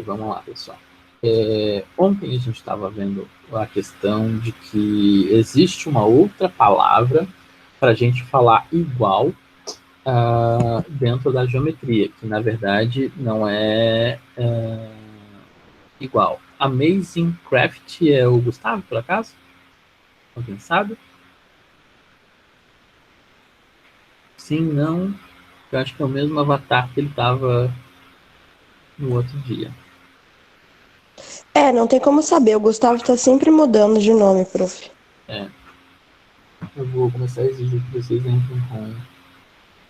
vamos lá, pessoal. Ontem a gente estava vendo a questão de que existe uma outra palavra para a gente falar igual dentro da geometria, que na verdade não é igual. Amazing Craft é o Gustavo, por acaso? Alguém sabe? Sim, não. Eu acho que é o mesmo avatar que ele estava no outro dia. Não tem como saber. O Gustavo tá sempre mudando de nome, prof. Eu vou começar a exigir que vocês entrem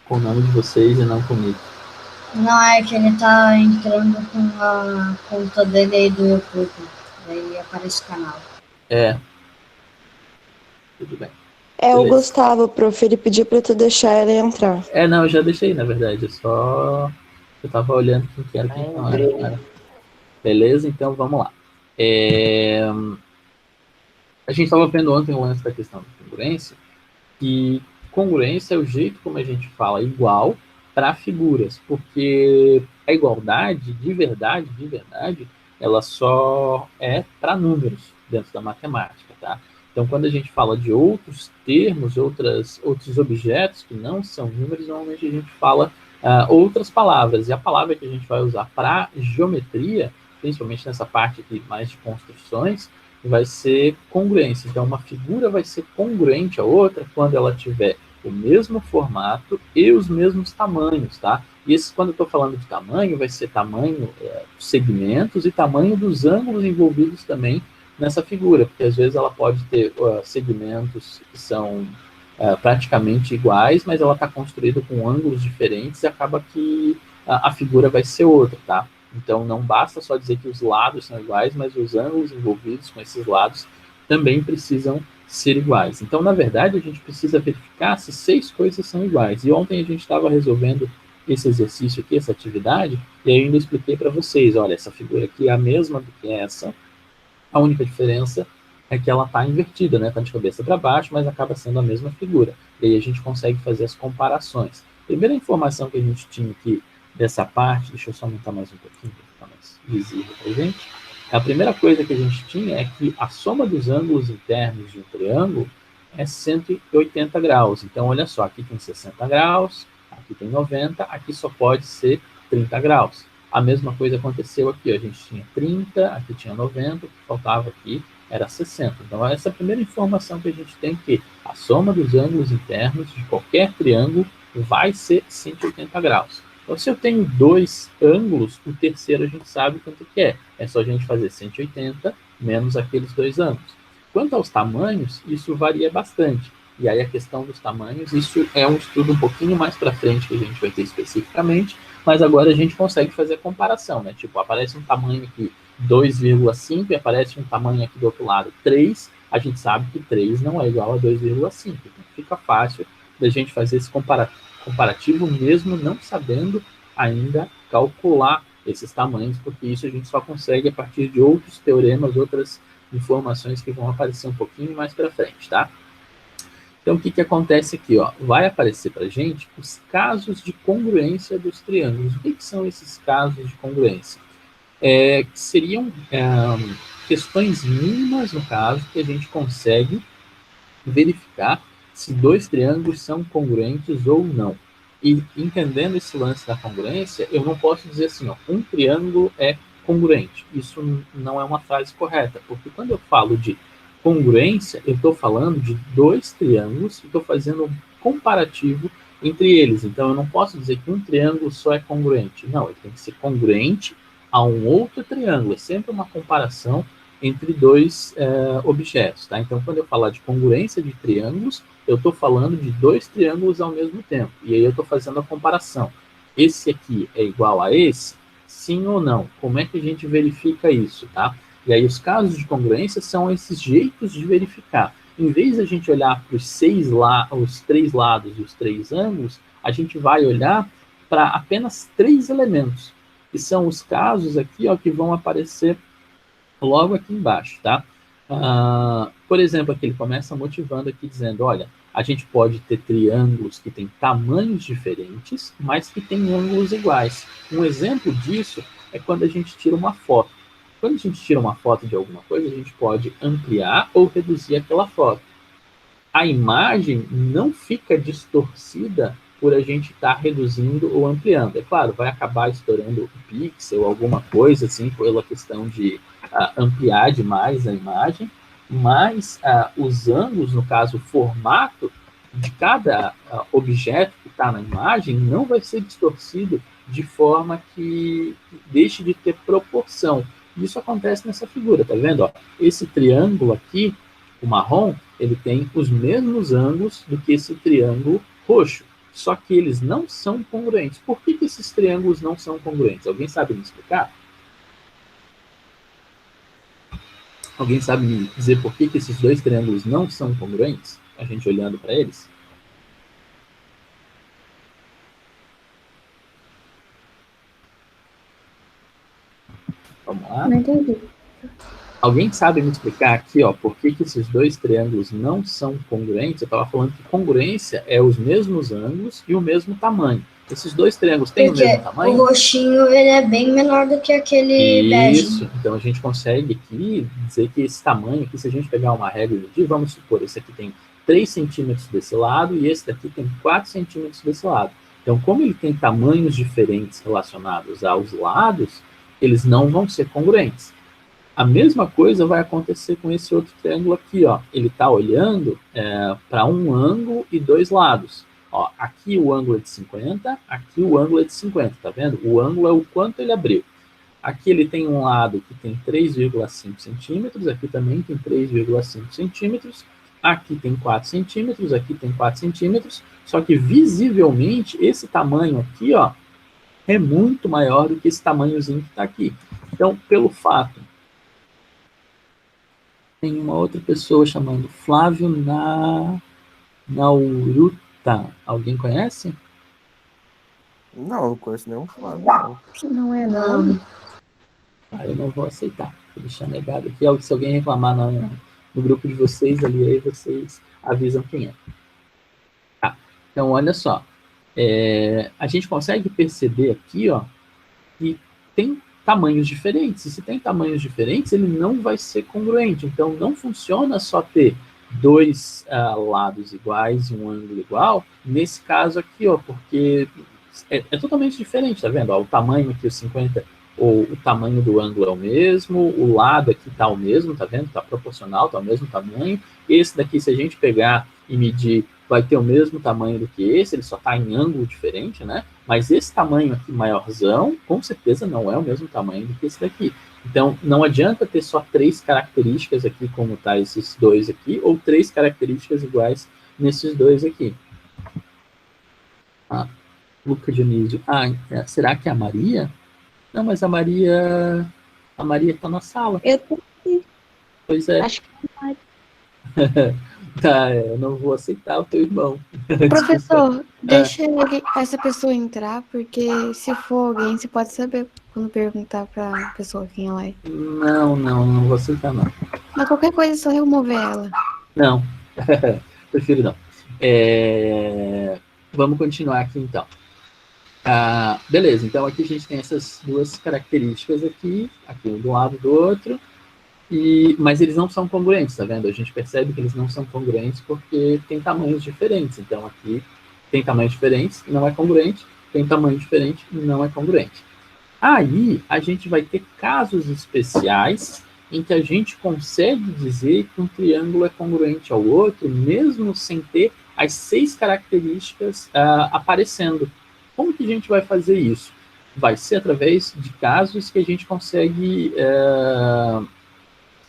com o nome de vocês e não comigo. Não, é que ele tá entrando com a conta dele aí do YouTube. Daí aparece o canal. Tudo bem. O Gustavo, prof. Ele pediu pra tu deixar ele entrar. Não, eu já deixei, na verdade. Eu tava olhando quem que era, quem não era. Beleza? Então, vamos lá. A gente estava vendo ontem o lance da questão de congruência, e congruência é o jeito como a gente fala igual para figuras, porque a igualdade, de verdade, ela só é para números dentro da matemática, tá? Então, quando a gente fala de outros termos, outros objetos que não são números, normalmente a gente fala outras palavras. E a palavra que a gente vai usar para geometria, principalmente nessa parte aqui mais de construções, vai ser congruência. Então, uma figura vai ser congruente à outra quando ela tiver o mesmo formato e os mesmos tamanhos, tá? E esse, quando eu estou falando de tamanho, vai ser tamanho dos segmentos e tamanho dos ângulos envolvidos também nessa figura, porque às vezes ela pode ter segmentos que são praticamente iguais, mas ela está construída com ângulos diferentes e acaba que a figura vai ser outra, tá? Então, não basta só dizer que os lados são iguais, mas os ângulos envolvidos com esses lados também precisam ser iguais. Então, na verdade, a gente precisa verificar se 6 coisas são iguais. E ontem a gente estava resolvendo esse exercício aqui, essa atividade, e aí eu ainda expliquei para vocês, olha, essa figura aqui é a mesma do que essa, a única diferença é que ela está invertida, né? Está de cabeça para baixo, mas acaba sendo a mesma figura. E aí a gente consegue fazer as comparações. Primeira informação que a gente tinha aqui dessa parte, deixa eu só aumentar mais um pouquinho para ficar mais visível para a gente. A primeira coisa que a gente tinha é que a soma dos ângulos internos de um triângulo é 180 graus. Então, olha só, aqui tem 60 graus, aqui tem 90, aqui só pode ser 30 graus. A mesma coisa aconteceu aqui, ó. A gente tinha 30, aqui tinha 90, o que faltava aqui era 60. Então, essa é a primeira informação que a gente tem, que a soma dos ângulos internos de qualquer triângulo vai ser 180 graus. Então, se eu tenho 2 ângulos, o terceiro a gente sabe quanto que é. É só a gente fazer 180 menos aqueles 2 ângulos. Quanto aos tamanhos, isso varia bastante. E aí a questão dos tamanhos, isso é um estudo um pouquinho mais para frente que a gente vai ter especificamente, mas agora a gente consegue fazer a comparação, né? Tipo, aparece um tamanho aqui 2,5 e aparece um tamanho aqui do outro lado 3, a gente sabe que 3 não é igual a 2,5. Então fica fácil da gente fazer esse comparativo mesmo não sabendo ainda calcular esses tamanhos, porque isso a gente só consegue a partir de outros teoremas, outras informações que vão aparecer um pouquinho mais para frente, tá? Então, o que acontece aqui? Ó? Vai aparecer para a gente os casos de congruência dos triângulos. O que são esses casos de congruência? Seriam questões mínimas, no caso, que a gente consegue verificar se 2 triângulos são congruentes ou não. E entendendo esse lance da congruência, eu não posso dizer assim, ó, um triângulo é congruente. Isso não é uma frase correta, porque quando eu falo de congruência, eu estou falando de 2 triângulos e estou fazendo um comparativo entre eles. Então, eu não posso dizer que um triângulo só é congruente. Não, ele tem que ser congruente a um outro triângulo. É sempre uma comparação entre 2 objetos. Tá? Então, quando eu falar de congruência de triângulos, eu estou falando de 2 triângulos ao mesmo tempo. E aí eu estou fazendo a comparação. Esse aqui é igual a esse? Sim ou não? Como é que a gente verifica isso? Tá? E aí os casos de congruência são esses jeitos de verificar. Em vez de a gente olhar para os 3 lados e os 3 ângulos, a gente vai olhar para apenas 3 elementos, que são os casos aqui, ó, que vão aparecer logo aqui embaixo, tá? Por exemplo, aqui ele começa motivando aqui, dizendo, olha, a gente pode ter triângulos que têm tamanhos diferentes, mas que têm ângulos iguais. Um exemplo disso é quando a gente tira uma foto. Quando a gente tira uma foto de alguma coisa, a gente pode ampliar ou reduzir aquela foto. A imagem não fica distorcida por a gente estar reduzindo ou ampliando. É claro, vai acabar estourando o pixel, alguma coisa assim, pela questão de ampliar demais a imagem, mas os ângulos, no caso, o formato de cada objeto que está na imagem não vai ser distorcido de forma que deixe de ter proporção. Isso acontece nessa figura, tá vendo? Ó, esse triângulo aqui, o marrom, ele tem os mesmos ângulos do que esse triângulo roxo, só que eles não são congruentes. Por que esses triângulos não são congruentes? Alguém sabe me explicar? Alguém sabe me dizer por que esses dois triângulos não são congruentes? A gente olhando para eles? Vamos lá. Não entendi. Alguém sabe me explicar aqui, ó, por que esses dois triângulos não são congruentes? Eu estava falando que congruência é os mesmos ângulos e o mesmo tamanho. Esses dois triângulos têm o mesmo tamanho? O roxinho, ele é bem menor do que aquele bege. Isso, então a gente consegue aqui dizer que esse tamanho aqui, se a gente pegar uma regra de, vamos supor, esse aqui tem 3 centímetros desse lado e esse daqui tem 4 centímetros desse lado. Então, como ele tem tamanhos diferentes relacionados aos lados, eles não vão ser congruentes. A mesma coisa vai acontecer com esse outro triângulo aqui, ó. Ele está olhando para um ângulo e dois lados. Ó, aqui o ângulo é de 50, aqui o ângulo é de 50, tá vendo? O ângulo é o quanto ele abriu. Aqui ele tem um lado que tem 3,5 centímetros, aqui também tem 3,5 centímetros, aqui tem 4 centímetros, aqui tem 4 centímetros, só que visivelmente esse tamanho aqui, ó, é muito maior do que esse tamanhozinho que está aqui. Então, pelo fato, tem uma outra pessoa chamando Flávio Nauruta. Alguém conhece? Não, não conheço nenhum Flávio, não. Não é não. Eu não vou aceitar. Vou deixar negado aqui. Se alguém reclamar no grupo de vocês ali, aí vocês avisam quem é. Tá. Então, olha só. A gente consegue perceber aqui, ó, que tem tamanhos diferentes. E se tem tamanhos diferentes, ele não vai ser congruente. Então, não funciona só ter dois lados iguais e um ângulo igual. Nesse caso aqui, ó, porque é totalmente diferente, tá vendo? Ó, o tamanho aqui, o 50, o tamanho do ângulo é o mesmo, o lado aqui tá o mesmo, tá vendo? Tá proporcional, tá o mesmo tamanho. Esse daqui, se a gente pegar e medir, vai ter o mesmo tamanho do que esse, ele só tá em ângulo diferente, né? Mas esse tamanho aqui maiorzão, com certeza não é o mesmo tamanho do que esse daqui. Então, não adianta ter só 3 características aqui, como tá esses dois aqui, ou 3 características iguais nesses dois aqui. Luca Dionísio. Será que é a Maria? Não, mas a Maria tá na sala. Eu tô aqui. Pois é. Acho que é a Maria. Tá, eu não vou aceitar o teu irmão. Professor, deixa essa pessoa entrar, porque se for alguém, você pode saber quando perguntar pra pessoa quem ela é. Não vou aceitar, não. Mas qualquer coisa é só remover ela. Não, prefiro não. Vamos continuar aqui, então. Beleza, então aqui a gente tem essas duas características aqui um do lado do outro, mas eles não são congruentes, tá vendo? A gente percebe que eles não são congruentes porque tem tamanhos diferentes. Então aqui tem tamanhos diferentes, não é congruente, tem tamanho diferente, não é congruente. Aí a gente vai ter casos especiais em que a gente consegue dizer que um triângulo é congruente ao outro, mesmo sem ter as 6 características aparecendo. Como que a gente vai fazer isso? Vai ser através de casos que a gente consegue,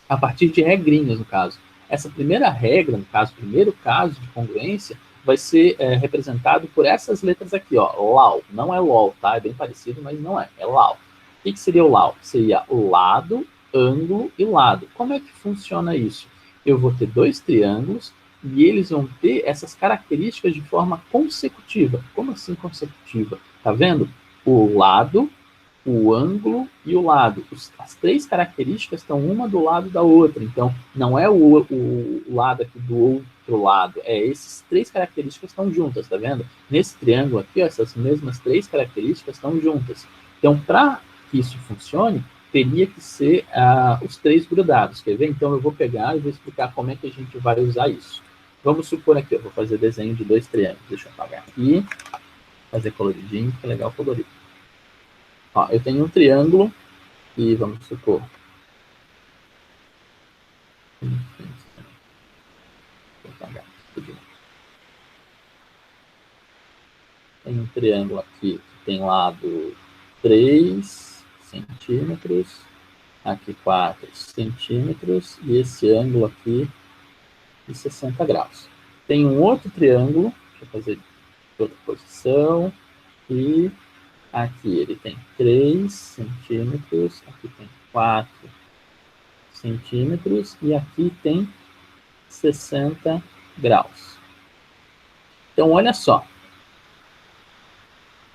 a partir de regrinhas, no caso. Essa primeira regra, no caso, o primeiro caso de congruência, vai ser representado por essas letras aqui, ó, LAU. Não é LOL, tá? É bem parecido, mas não é. É LAU. O que seria o LAU? Seria o lado, ângulo e lado. Como é que funciona isso? Eu vou ter 2 triângulos, e eles vão ter essas características de forma consecutiva. Como assim consecutiva? Tá vendo? O lado, o ângulo e o lado. As 3 características estão uma do lado da outra. Então, não é o lado aqui do outro lado. Essas 3 características estão juntas, tá vendo? Nesse triângulo aqui, ó, essas mesmas 3 características estão juntas. Então, para que isso funcione, teria que ser os 3 grudados. Quer ver? Então, eu vou pegar e vou explicar como é que a gente vai usar isso. Vamos supor aqui, eu vou fazer desenho de 2 triângulos. Deixa eu apagar aqui. Fazer coloridinho, que legal colorido. Ó, eu tenho um triângulo e vamos supor. Vou apagar tudo. Tem um triângulo aqui que tem lado 3 centímetros, aqui 4 centímetros, e esse ângulo aqui de 60 graus. Tem um outro triângulo, deixa eu fazer de outra posição, e aqui ele tem 3 centímetros, aqui tem 4 centímetros, e aqui tem 60 graus. Então, olha só.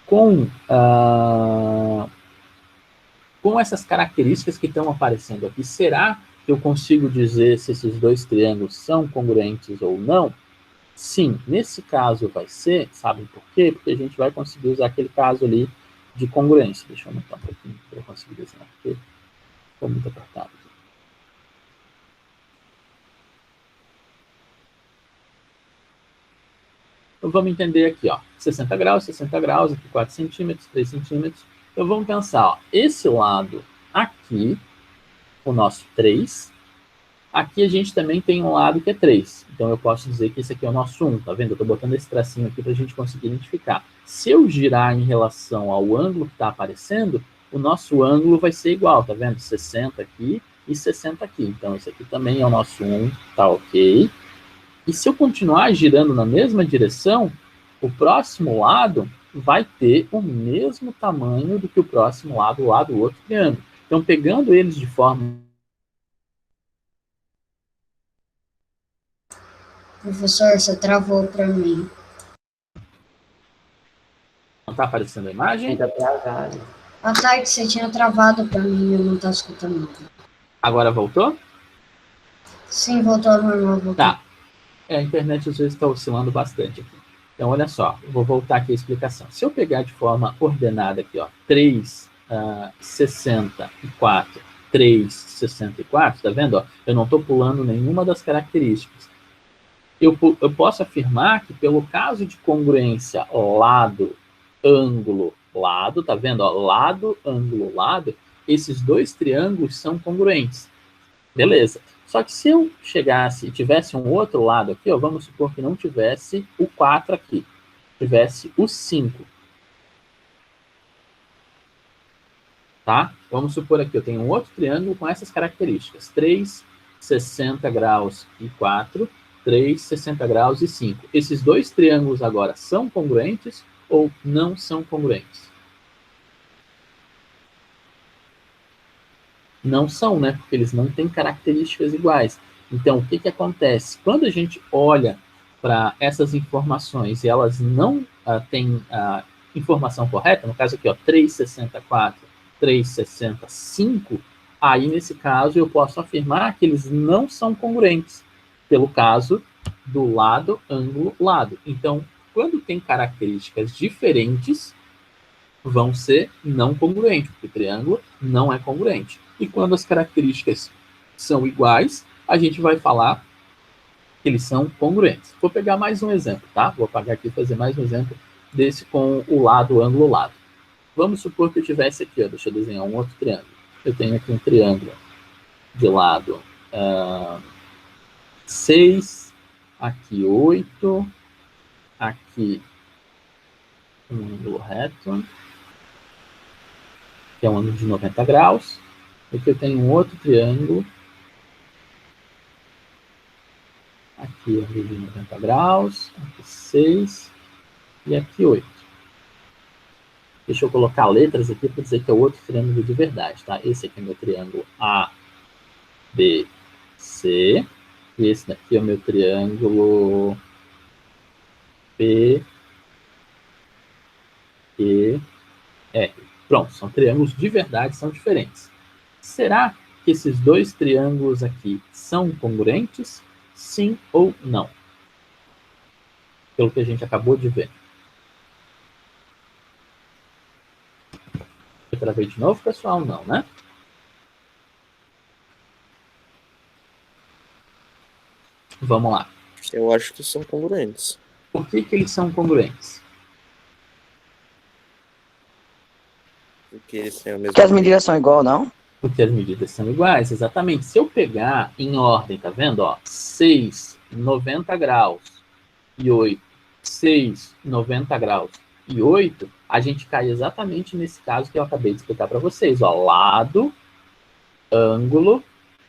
Com essas características que estão aparecendo aqui, será que eu consigo dizer se esses 2 triângulos são congruentes ou não? Sim, nesse caso vai ser, sabe por quê? Porque a gente vai conseguir usar aquele caso ali de congruência. Deixa eu aumentar um pouquinho para eu conseguir desenhar, porque ficou muito apertado. Então, vamos entender aqui, ó, 60 graus, aqui 4 centímetros, 3 centímetros. Então, vamos pensar, ó, esse lado aqui, o nosso 3, aqui a gente também tem um lado que é 3. Então, eu posso dizer que esse aqui é o nosso 1, tá vendo? Eu estou botando esse tracinho aqui para a gente conseguir identificar. Se eu girar em relação ao ângulo que está aparecendo, o nosso ângulo vai ser igual, tá vendo? 60 aqui e 60 aqui. Então, esse aqui também é o nosso 1, tá ok. E se eu continuar girando na mesma direção, o próximo lado vai ter o mesmo tamanho do que o próximo lado lá do outro triângulo. Então, pegando eles de forma... Professor, você travou para mim. Não está aparecendo a imagem? Fica travado. Ah, tá, que você tinha travado para mim, eu não estou escutando nada. Agora voltou? Sim, voltou ao normal. Voltou. Tá. A internet às vezes está oscilando bastante aqui. Então, olha só, eu vou voltar aqui a explicação. Se eu pegar de forma ordenada aqui, ó, 3, 64, 3, 64, tá vendo? Ó? Eu não estou pulando nenhuma das características. Eu posso afirmar que pelo caso de congruência lado, ângulo, lado, tá vendo? Ó? Lado, ângulo, lado, esses 2 triângulos são congruentes. Beleza. Só que se eu chegasse e tivesse um outro lado aqui, ó, vamos supor que não tivesse o 4 aqui, tivesse o 5. Tá? Vamos supor aqui, eu tenho um outro triângulo com essas características. 3, 60 graus e 4, 3, 60 graus e 5. Esses 2 triângulos agora são congruentes ou não são congruentes? Não são, né? Porque eles não têm características iguais. Então, o que que acontece? Quando a gente olha para essas informações e elas não têm a informação correta, no caso aqui, ó, 3,64, 3,65, aí, nesse caso, eu posso afirmar que eles não são congruentes, pelo caso do lado, ângulo, lado. Então, quando tem características diferentes, vão ser não congruentes, porque o triângulo não é congruente. E quando as características são iguais, a gente vai falar que eles são congruentes. Vou pegar mais um exemplo, tá? Vou apagar aqui e fazer mais um exemplo desse com o lado, ângulo, lado. Vamos supor que eu tivesse aqui, ó, deixa eu desenhar um outro triângulo. Eu tenho aqui um triângulo de lado 6, aqui 8, aqui um ângulo reto, que é um ângulo de 90 graus. Aqui eu tenho um outro triângulo. Aqui ângulo de 90 graus. Aqui 6. E aqui 8. Deixa eu colocar letras aqui para dizer que é outro triângulo de verdade, tá? Esse aqui é meu triângulo A, B, C. E esse daqui é o meu triângulo P, E, R. Pronto, são triângulos de verdade, são diferentes. Será que esses 2 triângulos aqui são congruentes? Sim ou não? Pelo que a gente acabou de ver. travei de novo, pessoal? Não, né? Vamos lá. Eu acho que são congruentes. Por que eles são congruentes? Porque eles têm a mesma. Porque as medidas são igual, não? Porque as medidas são iguais, exatamente. Se eu pegar em ordem, tá vendo? Ó, 6, 90 graus e 8, 6, 90 graus e 8, a gente cai exatamente nesse caso que eu acabei de explicar para vocês. Ó, lado, ângulo,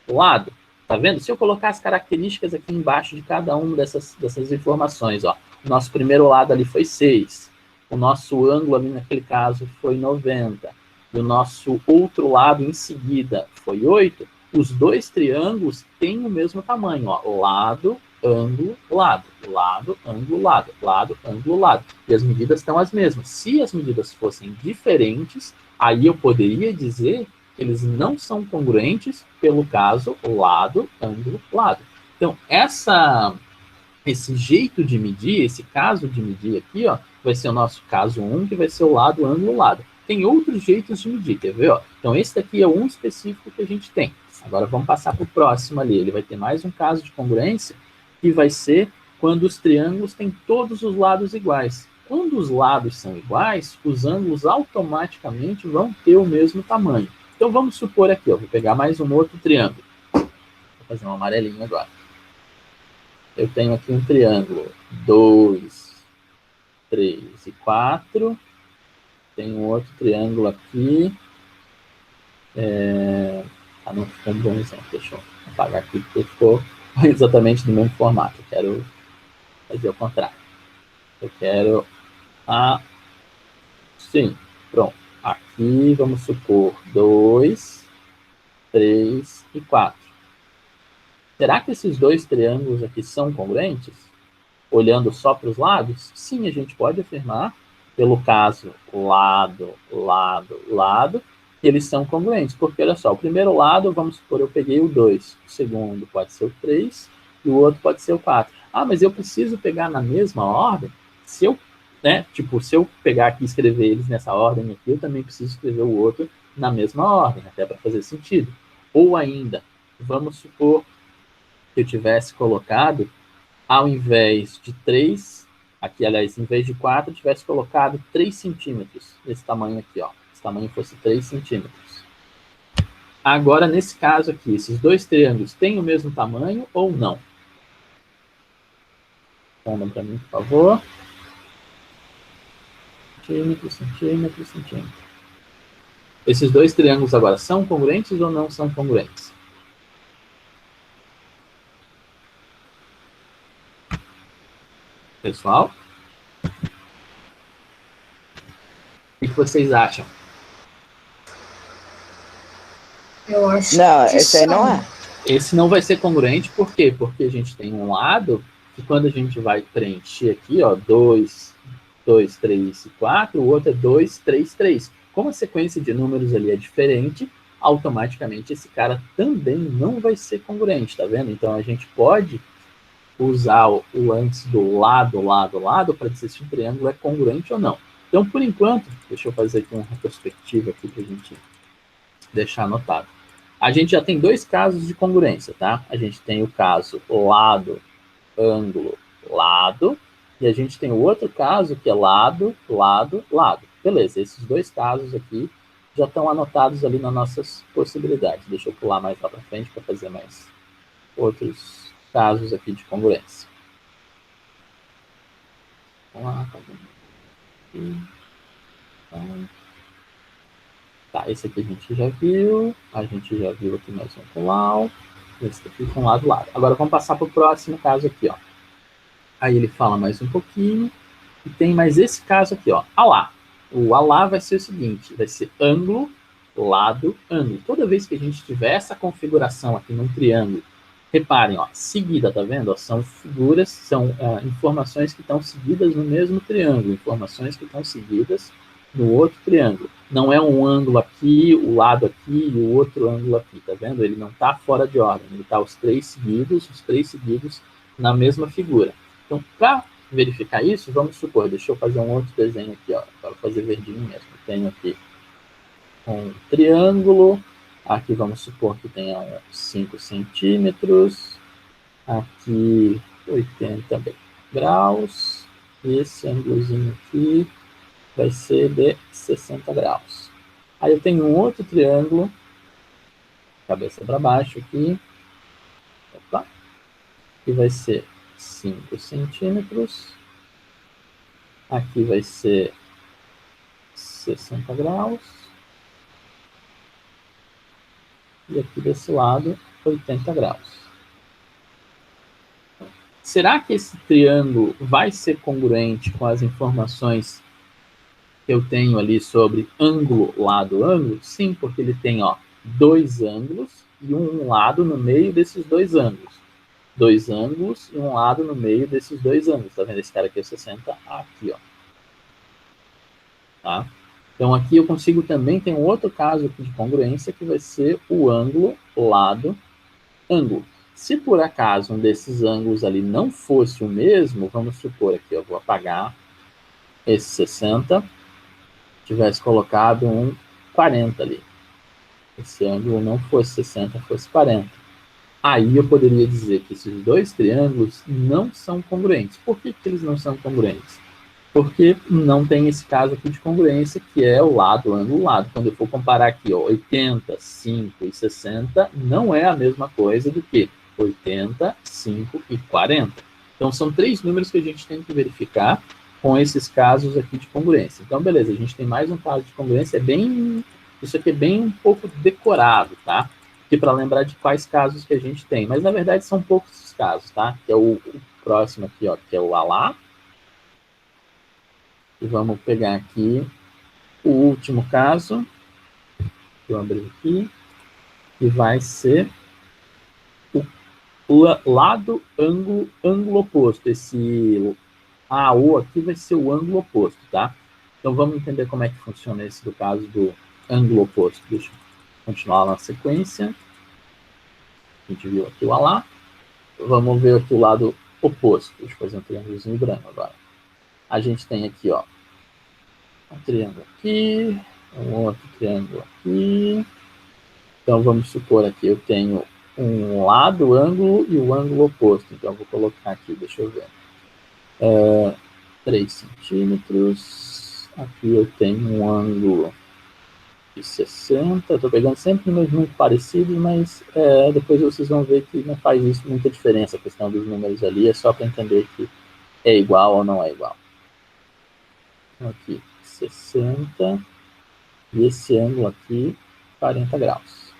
lado. Tá vendo? Se eu colocar as características aqui embaixo de cada uma dessas informações, ó, o nosso primeiro lado ali foi 6, o nosso ângulo ali naquele caso foi 90, e o nosso outro lado em seguida foi 8, os dois triângulos têm o mesmo tamanho, ó, lado, ângulo, lado, lado, ângulo, lado, lado, ângulo, lado. E as medidas estão as mesmas. Se as medidas fossem diferentes, aí eu poderia dizer que eles não são congruentes pelo caso lado, ângulo, lado. Então, esse jeito de medir, esse caso de medir aqui, ó, vai ser o nosso caso 1, que vai ser o lado, ângulo, lado. Tem outros jeitos de medir, quer ver? Ó? Então, esse daqui é um específico que a gente tem. Agora, vamos passar para o próximo ali. Ele vai ter mais um caso de congruência, que vai ser quando os triângulos têm todos os lados iguais. Quando os lados são iguais, os ângulos automaticamente vão ter o mesmo tamanho. Então, vamos supor aqui, ó, vou pegar mais um outro triângulo. Vou fazer um amarelinho agora. Eu tenho aqui um triângulo 2, 3 e 4. Tem um outro triângulo aqui. Não ficou um bom exemplo. Deixa eu apagar aqui, porque ficou exatamente do mesmo formato. Eu quero fazer o contrário. Eu quero assim. Pronto. Aqui, vamos supor, 2, 3 e 4. Será que esses dois triângulos aqui são congruentes? Olhando só para os lados? Sim, a gente pode afirmar, pelo caso lado, lado, lado, que eles são congruentes. Porque, olha só, o primeiro lado, vamos supor, eu peguei o 2. O segundo pode ser o 3 e o outro pode ser o 4. Ah, mas eu preciso pegar na mesma ordem? Se eu pegar aqui e escrever eles nessa ordem aqui, eu também preciso escrever o outro na mesma ordem, até para fazer sentido. Ou ainda, vamos supor que eu tivesse colocado, ao invés de 3, aqui, aliás, em vez de 4, eu tivesse colocado 3 centímetros, desse tamanho aqui, ó. Esse tamanho fosse 3 centímetros. Agora, nesse caso aqui, esses dois triângulos têm o mesmo tamanho ou não? Respondam para mim, por favor. Centímetro, centímetro, centímetro. Esses dois triângulos agora são congruentes ou não são congruentes? Pessoal? O que vocês acham? Eu acho Não, que esse aí não são. é. Esse não vai ser congruente, por quê? Porque a gente tem um lado que quando a gente vai preencher aqui, ó, 2, 2, 3 e 4, o outro é 2, 3, 3. Como a sequência de números ali é diferente, automaticamente esse cara também não vai ser congruente, tá vendo? Então a gente pode usar o antes do lado, lado, lado, para dizer se um triângulo é congruente ou não. Então, por enquanto, deixa eu fazer aqui uma retrospectiva aqui para a gente deixar anotado. A gente já tem dois casos de congruência, tá? A gente tem o caso lado, ângulo, lado, e a gente tem o outro caso que é lado, lado, lado. Beleza, esses dois casos aqui já estão anotados ali nas nossas possibilidades. Deixa eu pular mais lá para frente para fazer mais outros casos aqui de congruência. Vamos lá. Tá, esse aqui a gente já viu. A gente já viu aqui mais um com LAU. Esse aqui com lado, lado. Agora vamos passar para o próximo caso aqui, ó. Aí ele fala mais um pouquinho. E tem mais esse caso aqui, ó. Alá. O alá vai ser o seguinte. Vai ser ângulo, lado, ângulo. Toda vez que a gente tiver essa configuração aqui num triângulo, reparem, ó, seguida, tá vendo? Ó, são figuras, são informações que estão seguidas no mesmo triângulo, informações que estão seguidas no outro triângulo. Não é um ângulo aqui, o lado aqui e o outro ângulo aqui, tá vendo? Ele não está fora de ordem, ele está os três seguidos na mesma figura. Então, para verificar isso, vamos supor, deixa eu fazer um outro desenho aqui, ó, para fazer verdinho mesmo. Eu tenho aqui um triângulo. Aqui vamos supor que tenha 5 centímetros. Aqui 80 graus. E esse ângulozinho aqui vai ser de 60 graus. Aí eu tenho um outro triângulo, cabeça para baixo aqui. Opa. Que vai ser 5 centímetros. Aqui vai ser 60 graus. E aqui desse lado, 80 graus. Será que esse triângulo vai ser congruente com as informações que eu tenho ali sobre ângulo, lado, ângulo? Sim, porque ele tem, ó, dois ângulos e um lado no meio desses dois ângulos. Dois ângulos e um lado no meio desses dois ângulos. Tá vendo? Esse cara aqui é 60, aqui, ó. Tá? Então aqui eu consigo também, tem um outro caso aqui de congruência, que vai ser o ângulo, lado, ângulo. Se por acaso um desses ângulos ali não fosse o mesmo, vamos supor aqui, eu vou apagar esse 60, tivesse colocado um 40 ali. Esse ângulo não fosse 60, fosse 40. Aí eu poderia dizer que esses dois triângulos não são congruentes. Por que eles não são congruentes? Porque não tem esse caso aqui de congruência, que é o lado, ângulo, lado. Quando eu for comparar aqui, ó, 80, 5 e 60, não é a mesma coisa do que 80, 5 e 40. Então, são três números que a gente tem que verificar com esses casos aqui de congruência. Então, beleza, a gente tem mais um caso de congruência, isso aqui é bem um pouco decorado, tá? Aqui para lembrar de quais casos que a gente tem. Mas, na verdade, são poucos esses casos, tá? Que é o próximo aqui, ó, que é o alá. E vamos pegar aqui o último caso, que eu abri aqui, que vai ser o lado, ângulo, ângulo oposto. Esse AO aqui vai ser o ângulo oposto, tá? Então vamos entender como é que funciona esse do caso do ângulo oposto. Deixa eu continuar na sequência. A gente viu aqui o alá. Vamos ver aqui o lado oposto. Deixa eu fazer um triângulozinho branco agora. A gente tem aqui, ó, um triângulo aqui, um outro triângulo aqui. Então, vamos supor aqui, eu tenho um lado, ângulo e o ângulo oposto. Então, eu vou colocar aqui, deixa eu ver. 3 centímetros. Aqui eu tenho um ângulo de 60. Estou pegando sempre números muito parecidos, mas depois vocês vão ver que não faz isso muita diferença. A questão dos números ali é só para entender que é igual ou não é igual. Então, aqui, 60. E esse ângulo aqui, 40 graus.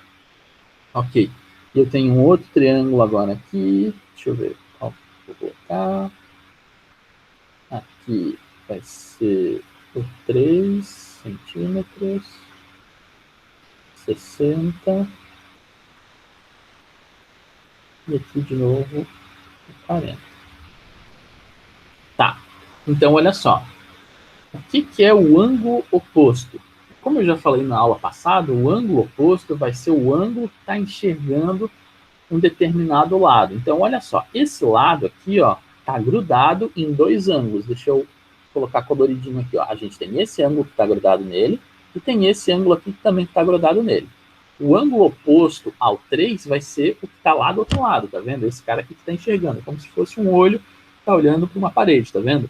Ok. Eu tenho um outro triângulo agora aqui. Deixa eu ver qual vou colocar. Aqui vai ser por 3 centímetros. 60. E aqui de novo, 40. Tá. Então, olha só. O que é o ângulo oposto? Como eu já falei na aula passada, o ângulo oposto vai ser o ângulo que está enxergando um determinado lado. Então, olha só, esse lado aqui, ó, está grudado em dois ângulos. Deixa eu colocar coloridinho aqui, ó. A gente tem esse ângulo que está grudado nele e tem esse ângulo aqui que também está grudado nele. O ângulo oposto ao 3 vai ser o que está lá do outro lado, tá vendo? Esse cara aqui que está enxergando, como se fosse um olho que está olhando para uma parede, tá vendo?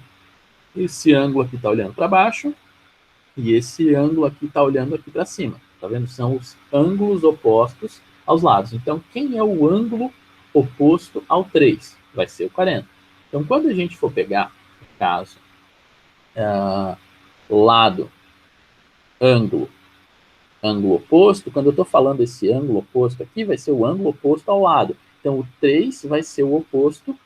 Esse ângulo aqui está olhando para baixo e esse ângulo aqui está olhando aqui para cima. Tá vendo? São os ângulos opostos aos lados. Então, quem é o ângulo oposto ao 3? Vai ser o 40. Então, quando a gente for pegar, no caso, lado, ângulo, ângulo oposto, quando eu estou falando esse ângulo oposto aqui, vai ser o ângulo oposto ao lado. Então, o 3 vai ser o oposto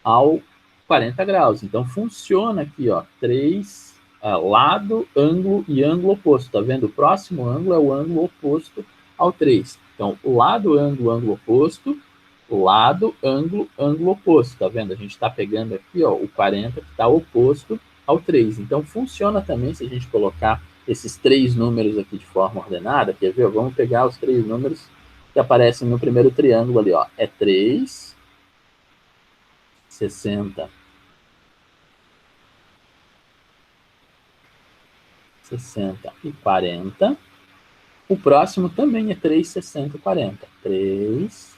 ao 40 graus. Então, funciona aqui, ó, 3, lado, ângulo e ângulo oposto. Tá vendo? O próximo ângulo é o ângulo oposto ao 3. Então, lado, ângulo, ângulo oposto, lado, ângulo, ângulo oposto. Tá vendo? A gente está pegando aqui, ó, o 40 que está oposto ao 3. Então, funciona também se a gente colocar esses três números aqui de forma ordenada. Quer ver? Vamos pegar os três números que aparecem no primeiro triângulo ali, ó. É 3, 60, 60 e 40. O próximo também é 3, 60 e 40. 3,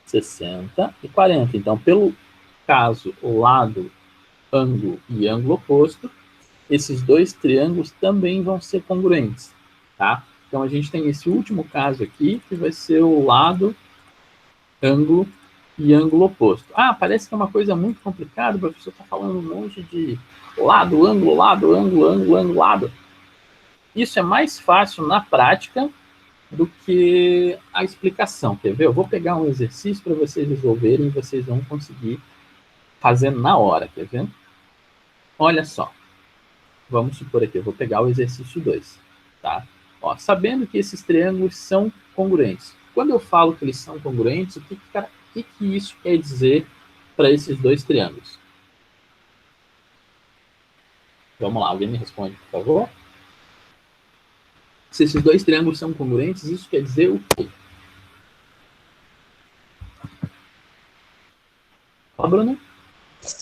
60 e 40. Então, pelo caso, lado, ângulo e ângulo oposto, esses dois triângulos também vão ser congruentes, tá? Então, a gente tem esse último caso aqui, que vai ser o lado, ângulo e ângulo oposto. Ah, parece que é uma coisa muito complicada, o professor está falando um monte de lado, ângulo, lado. Isso é mais fácil na prática do que a explicação, quer ver? Eu vou pegar um exercício para vocês resolverem e vocês vão conseguir fazer na hora, quer ver? Olha só, vamos supor aqui, eu vou pegar o exercício 2, tá? Ó, sabendo que esses triângulos são congruentes. Quando eu falo que eles são congruentes, o que isso quer dizer para esses dois triângulos? Vamos lá, alguém me responde, por favor? Se esses dois triângulos são congruentes, isso quer dizer o quê? Ó, Bruno?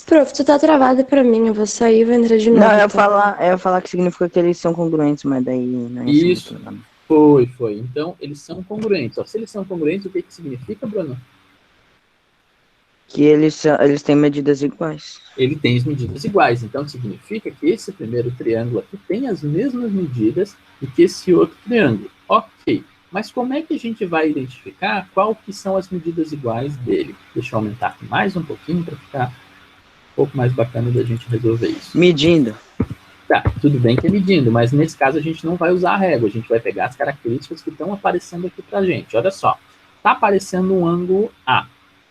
Prof, tu tá travado pra mim, eu vou sair e vou entrar de novo. Não, eu ia tá? falar que significa que eles são congruentes, mas daí não é isso. Foi. Então, eles são congruentes. Ó, se eles são congruentes, o que significa, Bruno? Que eles têm medidas iguais. Ele tem as medidas iguais. Então, significa que esse primeiro triângulo aqui tem as mesmas medidas do que esse outro triângulo. Ok. Mas como é que a gente vai identificar qual que são as medidas iguais dele? Deixa eu aumentar aqui mais um pouquinho para ficar um pouco mais bacana da gente resolver isso. Medindo. Tá, tudo bem que é medindo, mas nesse caso a gente não vai usar a régua, a gente vai pegar as características que estão aparecendo aqui pra gente. Olha só, tá aparecendo um ângulo A.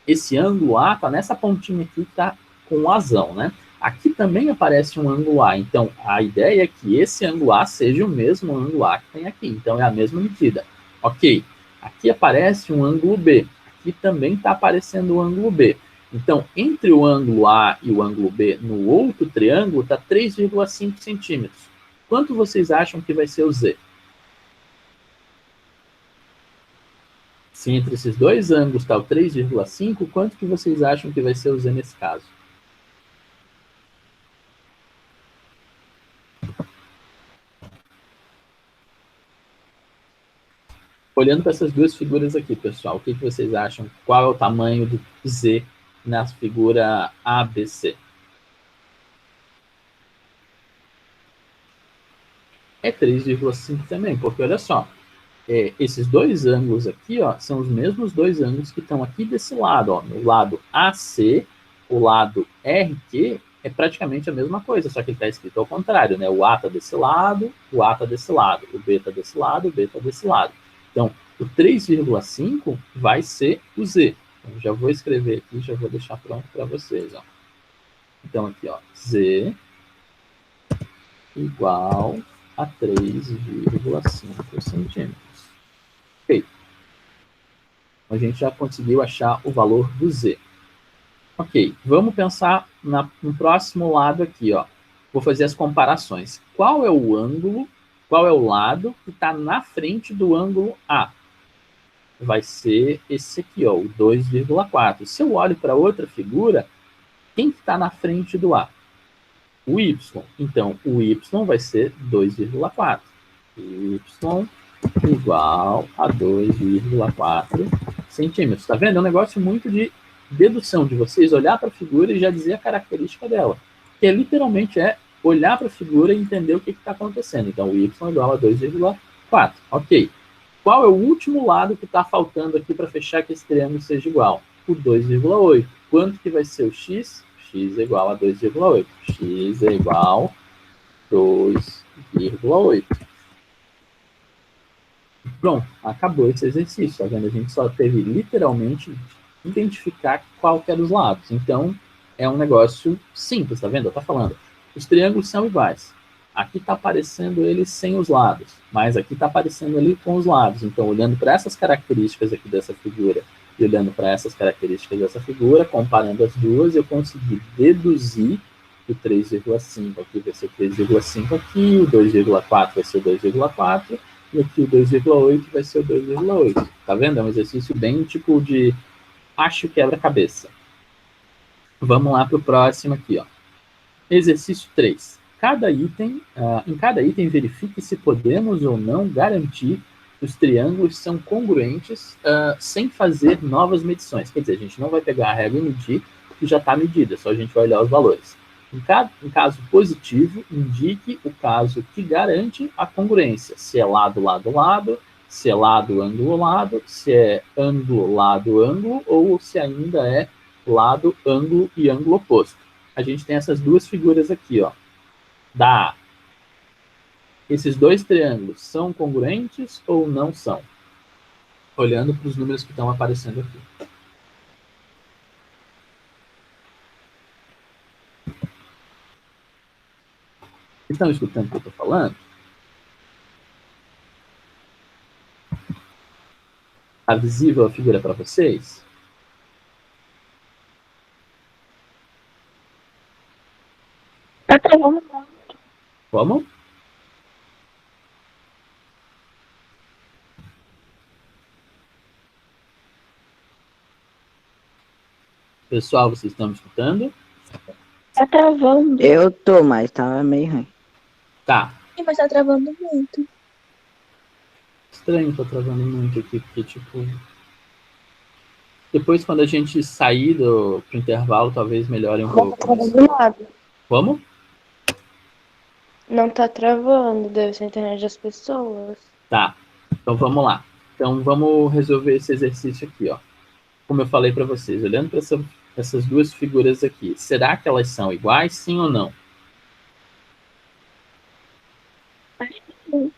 Esse ângulo A tá nessa pontinha aqui que tá com o azão, né? Aqui também aparece um ângulo A, então a ideia é que esse ângulo A seja o mesmo ângulo A que tem aqui, então é a mesma medida. Ok, aqui aparece um ângulo B, aqui também está aparecendo o ângulo B. Então, entre o ângulo A e o ângulo B no outro triângulo está 3,5 centímetros. Quanto vocês acham que vai ser o Z? Se entre esses dois ângulos está o 3,5, quanto que vocês acham que vai ser o Z nesse caso? Olhando para essas duas figuras aqui, pessoal, o que vocês acham? Qual é o tamanho do Z na figura ABC? É 3,5 também, porque olha só, esses dois ângulos aqui, ó, são os mesmos dois ângulos que estão aqui desse lado, ó, no lado AC, o lado RQ é praticamente a mesma coisa, só que ele está escrito ao contrário, né? O A está desse lado, o A está desse lado, o B está desse lado, o B está desse lado. Então, o 3,5 vai ser o Z. Então, já vou escrever aqui, já vou deixar pronto para vocês, ó. Então, aqui, ó, Z igual a 3,5 centímetros. Ok. A gente já conseguiu achar o valor do Z. Ok, vamos pensar no próximo lado aqui, ó. Vou fazer as comparações. Qual é o ângulo, qual é o lado que está na frente do ângulo A? Vai ser esse aqui, ó, o 2,4. Se eu olho para outra figura, quem está na frente do A? O Y. Então, o Y vai ser 2,4. Y igual a 2,4 centímetros. Está vendo? É um negócio muito de dedução, de vocês olhar para a figura e já dizer a característica dela. Que literalmente é olhar para a figura e entender o que está acontecendo. Então, o Y igual a 2,4. Ok. Qual é o último lado que está faltando aqui para fechar que esse triângulo seja igual? O 2,8. Quanto que vai ser o X? X é igual a 2,8. X é igual a 2,8. Pronto, acabou esse exercício. Tá vendo? A gente só teve literalmente identificar qual que era os lados. Então, é um negócio simples, tá vendo? Tá falando. Os triângulos são iguais. Aqui está aparecendo ele sem os lados, mas aqui está aparecendo ele com os lados. Então, olhando para essas características aqui dessa figura e olhando para essas características dessa figura, comparando as duas, eu consegui deduzir o 3,5 aqui vai ser o 3,5 aqui, o 2,4 vai ser o 2,4 e aqui o 2,8 vai ser o 2,8. Tá vendo? É um exercício bem tipo de acho quebra-cabeça. Vamos lá para o próximo aqui, ó. Exercício 3. em cada item verifique se podemos ou não garantir que os triângulos são congruentes sem fazer novas medições. Quer dizer, a gente não vai pegar a régua e medir, que já está medida, só a gente vai olhar os valores. Em caso positivo, indique o caso que garante a congruência, se é lado, lado, lado, se é lado, ângulo, lado, se é ângulo, lado, ângulo, ou se ainda é lado, ângulo e ângulo oposto. A gente tem essas duas figuras aqui, ó. Esses dois triângulos são congruentes ou não são? Olhando para os números que estão aparecendo aqui. Estão escutando o que eu estou falando? Está visível a figura para vocês? Tá travando muito. Como? Pessoal, vocês estão me escutando? Tá travando. Eu tô, mas tá meio ruim. Tá. Mas tá travando muito. Estranho, tô travando muito aqui, porque, tipo... Depois, quando a gente sair pro intervalo, talvez melhore um Não pouco. tá travando nada. Vamos? Não tá travando, deve ser a internet das pessoas. Tá. Então, vamos lá. Então, vamos resolver esse exercício aqui, ó. Como eu falei para vocês, olhando para essas duas figuras aqui, será que elas são iguais, sim ou não? Acho que sim.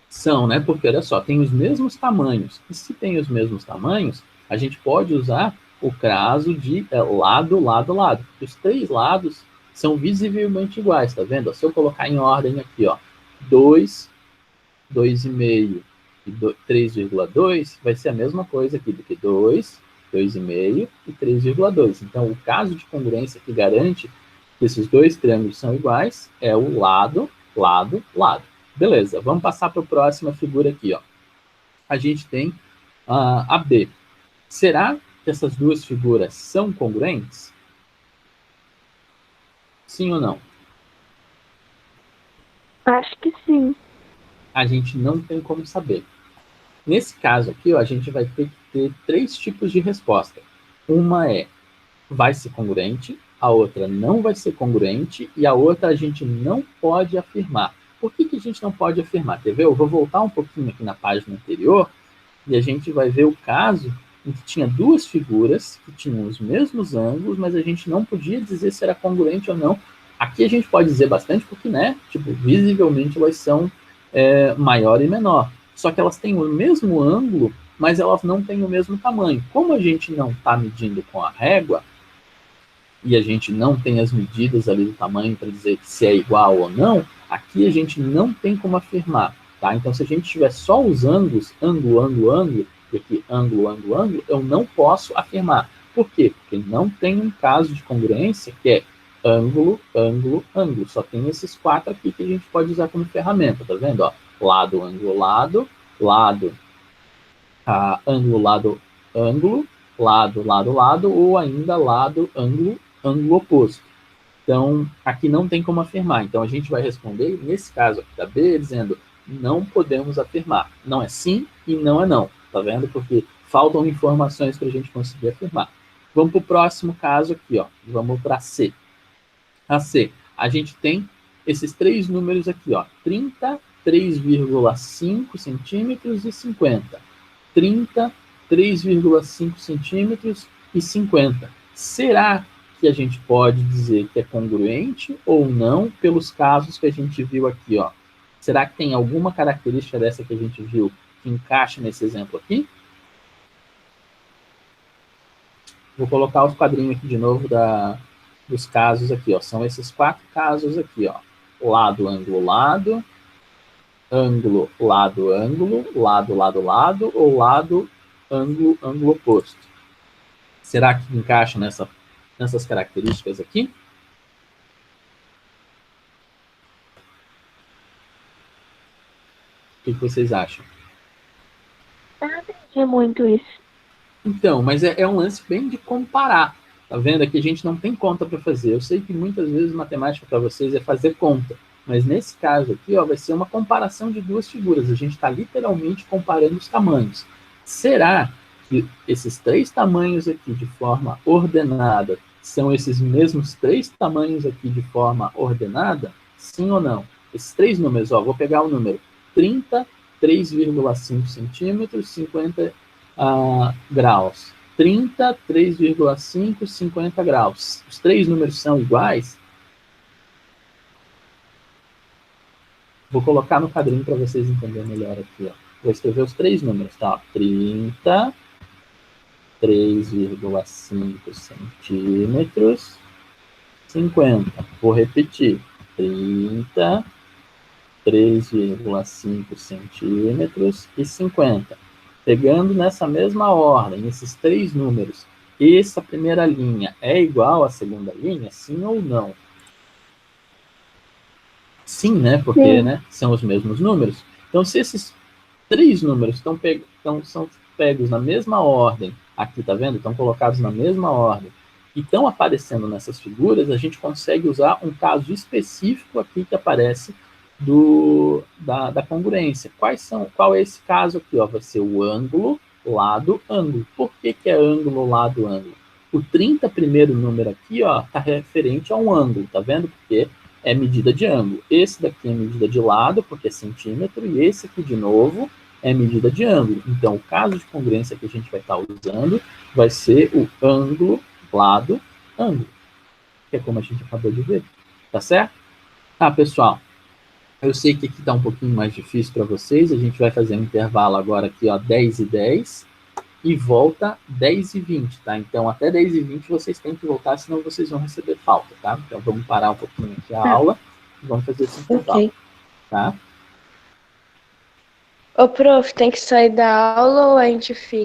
São, né? Porque, olha só, tem os mesmos tamanhos. E se tem os mesmos tamanhos, a gente pode usar o caso de lado, lado, lado. Os três lados são visivelmente iguais, tá vendo? Se eu colocar em ordem aqui, ó, 2, 2,5 e 3,2, vai ser a mesma coisa aqui do que 2, 2,5 e 3,2. Então, o caso de congruência que garante que esses dois triângulos são iguais é o lado, lado, lado. Beleza, vamos passar para a próxima figura aqui, ó. A gente tem a B. Será que essas duas figuras são congruentes? Sim ou não? Acho que sim. A gente não tem como saber. Nesse caso aqui, ó, a gente vai ter que ter três tipos de resposta. Uma vai ser congruente, a outra não vai ser congruente e a outra a gente não pode afirmar. Por que a gente não pode afirmar? Quer ver? Eu vou voltar um pouquinho aqui na página anterior e a gente vai ver o caso em que tinha duas figuras que tinham os mesmos ângulos, mas a gente não podia dizer se era congruente ou não. Aqui a gente pode dizer bastante porque, né, tipo, visivelmente elas são maior e menor. Só que elas têm o mesmo ângulo, mas elas não têm o mesmo tamanho. Como a gente não está medindo com a régua, e a gente não tem as medidas ali do tamanho para dizer se é igual ou não, aqui a gente não tem como afirmar, tá? Então, se a gente tiver só os ângulos, ângulo, ângulo, ângulo, e aqui ângulo, ângulo, ângulo, eu não posso afirmar. Por quê? Porque não tem um caso de congruência que é ângulo, ângulo, ângulo. Só tem esses quatro aqui que a gente pode usar como ferramenta, tá vendo? Ó, lado, ângulo, lado, lado, ângulo, lado, ângulo, lado, lado, lado, ou ainda lado, ângulo, ângulo oposto. Então, aqui não tem como afirmar. Então, a gente vai responder, nesse caso aqui da B, dizendo não podemos afirmar. Não é sim e não é não. Tá vendo? Porque faltam informações para a gente conseguir afirmar. Vamos para o próximo caso aqui, ó. Vamos para C. A C, a gente tem esses três números aqui, ó. 30, 3,5 centímetros e 50. 30, 3,5 centímetros e 50. Será que a gente pode dizer que é congruente ou não pelos casos que a gente viu aqui, ó? Será que tem alguma característica dessa que a gente viu que encaixa nesse exemplo aqui? Vou colocar os quadrinhos aqui de novo dos casos aqui, ó. São esses quatro casos aqui, ó. Lado, ângulo, lado, ângulo, lado, ângulo, lado, lado, lado, ou lado, ângulo, ângulo oposto. Será que encaixa nessas características aqui? O que vocês acham? Eu não entendi muito isso. Então, mas é um lance bem de comparar. Tá vendo? Aqui a gente não tem conta para fazer. Eu sei que muitas vezes matemática para vocês é fazer conta. Mas nesse caso aqui, ó, vai ser uma comparação de duas figuras. A gente está literalmente comparando os tamanhos. Será que esses 3 tamanhos aqui de forma ordenada são esses mesmos 3 tamanhos aqui de forma ordenada? Sim ou não? Esses 3 números, ó, vou pegar o número 30, 3,5 centímetros, 50 graus. 30, 3,5, 50 graus. Os 3 números são iguais? Vou colocar no quadrinho para vocês entenderem melhor aqui, ó. Vou escrever os 3 números, tá? 30, 3,5 centímetros, 50. Vou repetir. 30, 3,5 centímetros e 50. Pegando nessa mesma ordem, esses 3 números, essa primeira linha é igual à segunda linha? Sim ou não? Sim, né? Porque né, são os mesmos números. Então, se esses 3 números são pegos na mesma ordem, aqui, tá vendo? Estão colocados na mesma ordem, e estão aparecendo nessas figuras, a gente consegue usar um caso específico aqui que aparece da congruência. Qual é esse caso aqui? Ó? Vai ser o ângulo, lado, ângulo. Por que é ângulo, lado, ângulo? O 30 primeiro número aqui está referente a um ângulo, tá vendo? Porque é medida de ângulo. Esse daqui é medida de lado, porque é centímetro, e esse aqui, de novo, é medida de ângulo. Então, o caso de congruência que a gente vai estar usando vai ser o ângulo, lado, ângulo. Que é como a gente acabou de ver. Tá certo? Tá, pessoal. Eu sei que aqui está um pouquinho mais difícil para vocês. A gente vai fazer um intervalo agora aqui, ó, 10h10. E volta 10h20, tá? Então, até 10h20 vocês têm que voltar, senão vocês vão receber falta, tá? Então, vamos parar um pouquinho aqui a aula e vamos fazer esse intervalo, tá? Ô, prof, tem que sair da aula ou a gente fica?